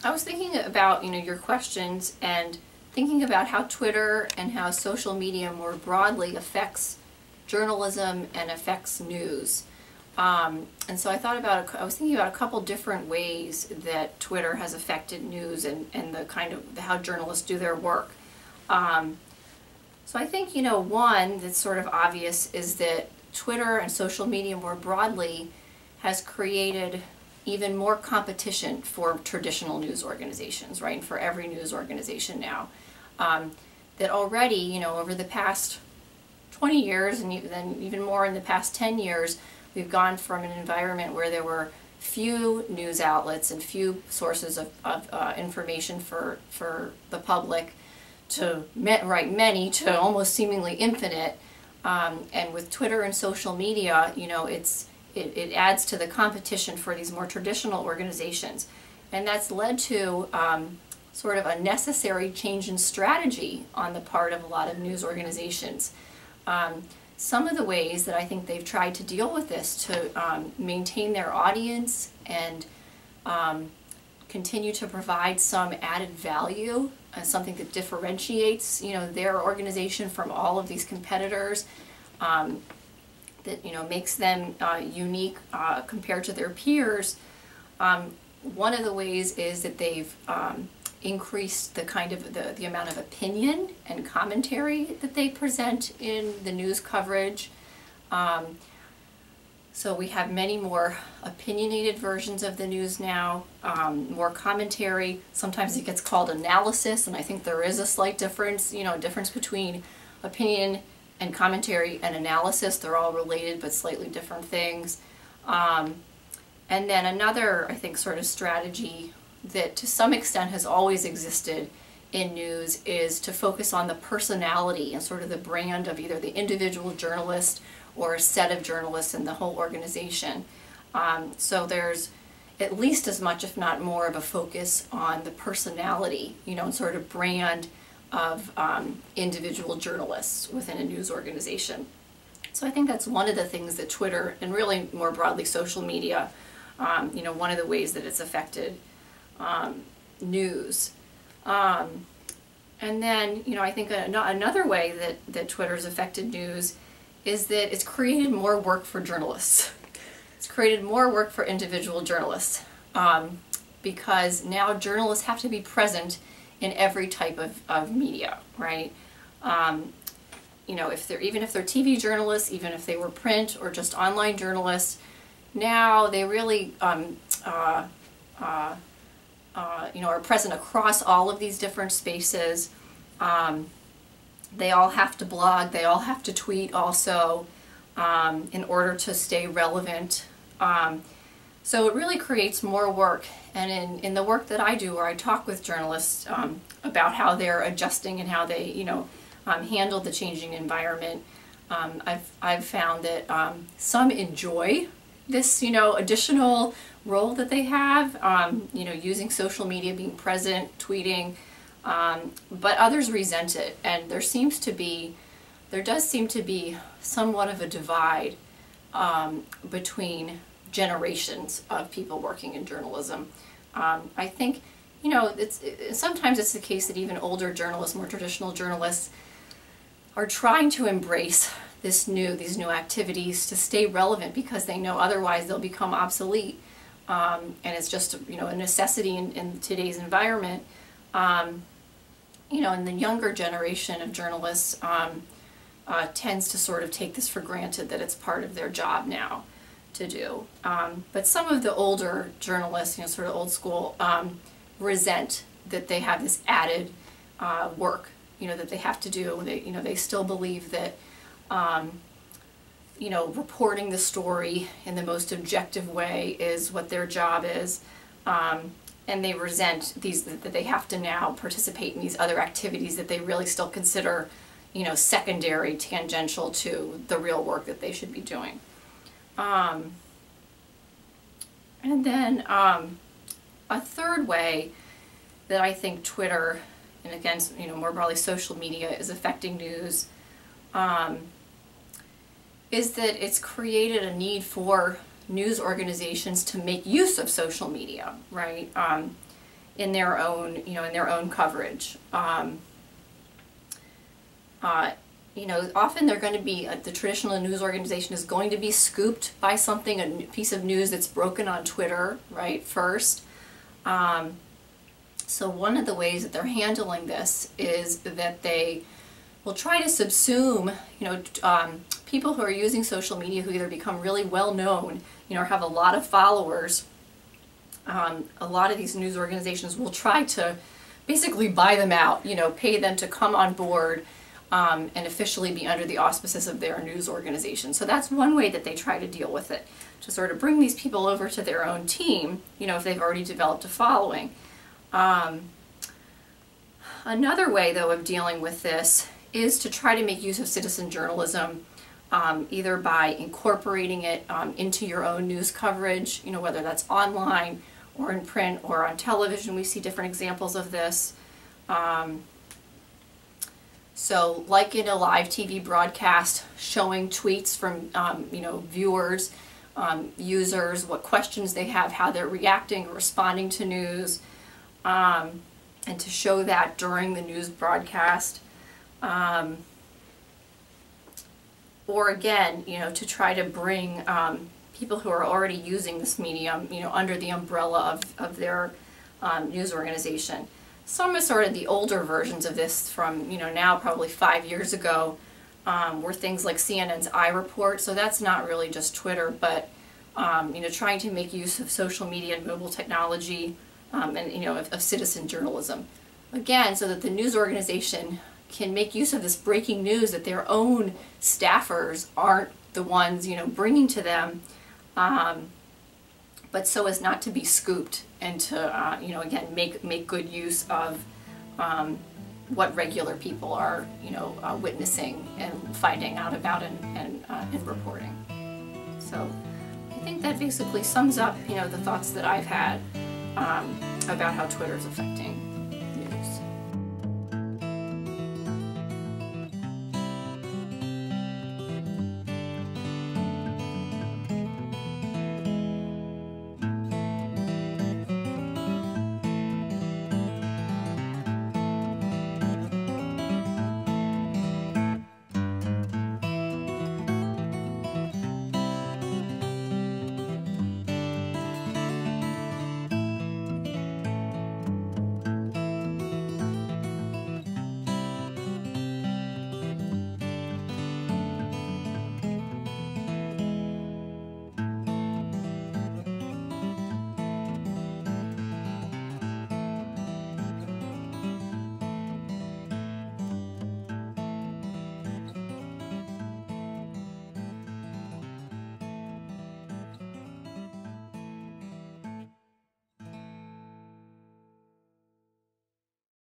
I was thinking about, your questions and thinking about how Twitter and how social media more broadly affects journalism and affects news. And so I was thinking about a couple different ways that Twitter has affected news and the kind of how journalists do their work. So I think, one that's sort of obvious is that Twitter and social media more broadly has created even more competition for traditional news organizations, right? And for every news organization now. That already, over the past 20 years and then even more in the past 10 years, we've gone from an environment where there were few news outlets and few sources of information for the public to many to almost seemingly infinite. And with Twitter and social media, it adds to the competition for these more traditional organizations. And that's led to sort of a necessary change in strategy on the part of a lot of news organizations. Some of the ways that I think they've tried to deal with this to maintain their audience and continue to provide some added value, something that differentiates, their organization from all of these competitors, that makes them unique compared to their peers. One of the ways is that they've increased the kind of the amount of opinion and commentary that they present in the news coverage. So we have many more opinionated versions of the news now, more commentary. Sometimes it gets called analysis, and I think there is a slight difference, difference between opinion and commentary and analysis. They're all related but slightly different things. And then another, I think, sort of strategy that to some extent has always existed in news is to focus on the personality and sort of the brand of either the individual journalist or a set of journalists in the whole organization. So there's at least as much, if not more, of a focus on the personality, and sort of brand of individual journalists within a news organization. So I think that's one of the things that Twitter, and really more broadly social media, one of the ways that it's affected news. And then, I think another way that Twitter's affected news is that it's created more work for journalists. It's created more work for individual journalists because now journalists have to be present in every type of media, right? Even if they're TV journalists, even if they were print or just online journalists, now they really are present across all of these different spaces. They all have to blog, they all have to tweet also in order to stay relevant. So it really creates more work. And in the work that I do, where I talk with journalists about how they're adjusting and how they, handle the changing environment, I've found that some enjoy this, additional role that they have, using social media, being present, tweeting, but others resent it. And there does seem to be somewhat of a divide between generations of people working in journalism. I think, sometimes it's the case that even older journalists, more traditional journalists, are trying to embrace these new activities to stay relevant because they know otherwise they'll become obsolete. And it's just, a necessity in today's environment. And the younger generation of journalists tends to sort of take this for granted that it's part of their job now to do. But some of the older journalists, sort of old school, resent that they have this added work, that they have to do. They still believe that, reporting the story in the most objective way is what their job is. And they resent that they have to now participate in these other activities that they really still consider, secondary, tangential to the real work that they should be doing. And then a third way that I think Twitter, and again, more broadly social media, is affecting news, is that it's created a need for news organizations to make use of social media, right? in their own, in their own coverage. Often they're going to be, the traditional news organization is going to be scooped by something, a piece of news that's broken on Twitter, right, first. So one of the ways that they're handling this is that they will try to subsume, people who are using social media who either become really well known, or have a lot of followers. A lot of these news organizations will try to basically buy them out, pay them to come on board and officially be under the auspices of their news organization. So that's one way that they try to deal with it, to sort of bring these people over to their own team, if they've already developed a following. Another way, though, of dealing with this is to try to make use of citizen journalism, either by incorporating it into your own news coverage, whether that's online or in print or on television. We see different examples of this. So like in a live TV broadcast, showing tweets from viewers, users, what questions they have, how they're reacting or responding to news, and to show that during the news broadcast. Or again, to try to bring people who are already using this medium, under the umbrella of their news organization. Some of sort of the older versions of this from, now probably 5 years ago, were things like CNN's iReport. So that's not really just Twitter, but, trying to make use of social media and mobile technology, and, of citizen journalism. Again, so that the news organization can make use of this breaking news that their own staffers aren't the ones, bringing to them, but so as not to be scooped and to, again, make good use of what regular people are, witnessing and finding out about and reporting. So I think that basically sums up, the thoughts that I've had about how Twitter is affecting